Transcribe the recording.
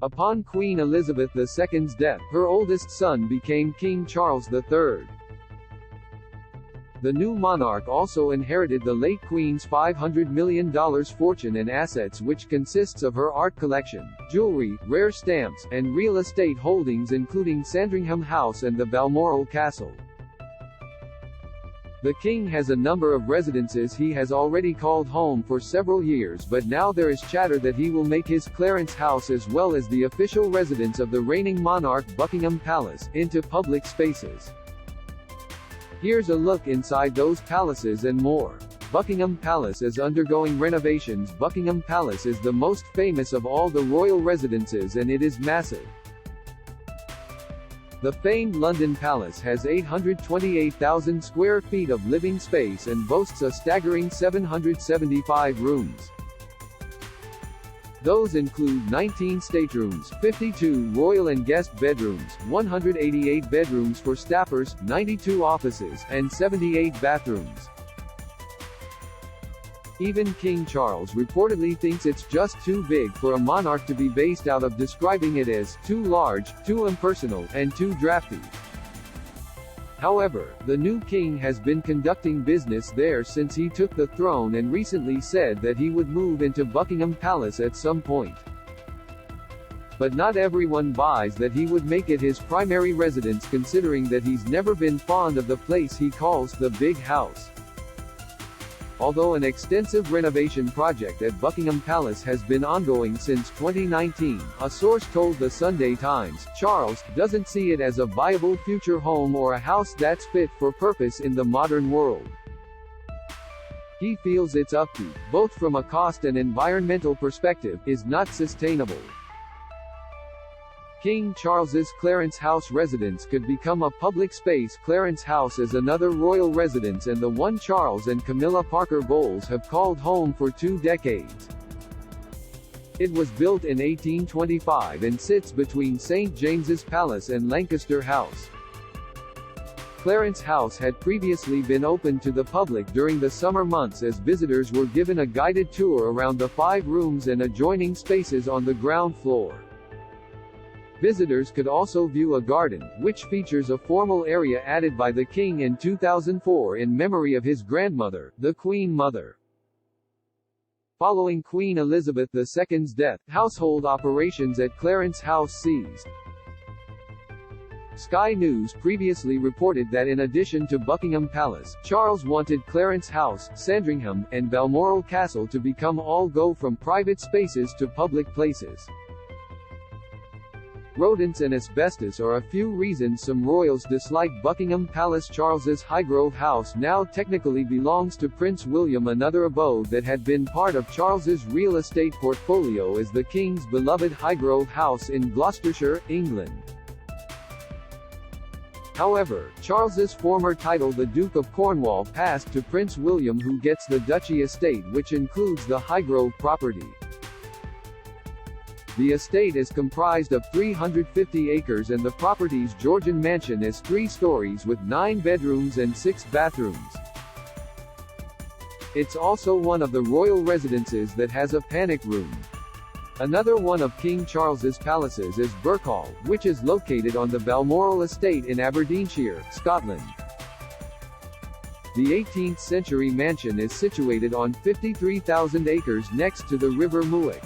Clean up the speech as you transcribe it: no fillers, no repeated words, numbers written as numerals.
Upon Queen Elizabeth II's death, her oldest son became King Charles III. The new monarch also inherited the late Queen's $500 million fortune and assets, which consists of her art collection, jewelry, rare stamps, and real estate holdings including Sandringham House and the Balmoral Castle. The king has a number of residences he has already called home for several years, but now there is chatter that he will make his Clarence House, as well as the official residence of the reigning monarch Buckingham Palace, into public spaces. Here's a look inside those palaces and more. Buckingham Palace is undergoing renovations. Buckingham Palace is the most famous of all the royal residences and it is massive. The famed London Palace has 828,000 square feet of living space and boasts a staggering 775 rooms. Those include 19 staterooms, 52 royal and guest bedrooms, 188 bedrooms for staffers, 92 offices, and 78 bathrooms. Even King Charles reportedly thinks it's just too big for a monarch to be based out of, describing it as too large, too impersonal, and too drafty. However, the new king has been conducting business there since he took the throne and recently said that he would move into Buckingham Palace at some point. But not everyone buys that he would make it his primary residence, considering that he's never been fond of the place he calls the Big House. Although an extensive renovation project at Buckingham Palace has been ongoing since 2019, a source told the Sunday Times, Charles doesn't see it as a viable future home or a house that's fit for purpose in the modern world. He feels its upkeep, both from a cost and environmental perspective, is not sustainable. King Charles's Clarence House residence could become a public space. Clarence House is another royal residence and the one Charles and Camilla Parker Bowles have called home for 2 decades. It was built in 1825 and sits between St. James's Palace and Lancaster House. Clarence House had previously been open to the public during the summer months as visitors were given a guided tour around the 5 rooms and adjoining spaces on the ground floor. Visitors could also view a garden, which features a formal area added by the king in 2004 in memory of his grandmother, the Queen Mother. Following Queen Elizabeth II's death, household operations at Clarence House ceased. Sky News previously reported that in addition to Buckingham Palace, Charles wanted Clarence House, Sandringham, and Balmoral Castle to become all go from private spaces to public places. Rodents and asbestos are a few reasons some royals dislike Buckingham Palace. Charles's Highgrove House now technically belongs to Prince William. Another abode that had been part of Charles's real estate portfolio is the King's beloved Highgrove House in Gloucestershire, England. However, Charles's former title, the Duke of Cornwall, passed to Prince William, who gets the Duchy estate, which includes the Highgrove property. The estate is comprised of 350 acres and the property's Georgian mansion is 3 stories with 9 bedrooms and 6 bathrooms. It's also one of the royal residences that has a panic room. Another one of King Charles's palaces is Birkhall, which is located on the Balmoral estate in Aberdeenshire, Scotland. The 18th-century mansion is situated on 53,000 acres next to the River Muick.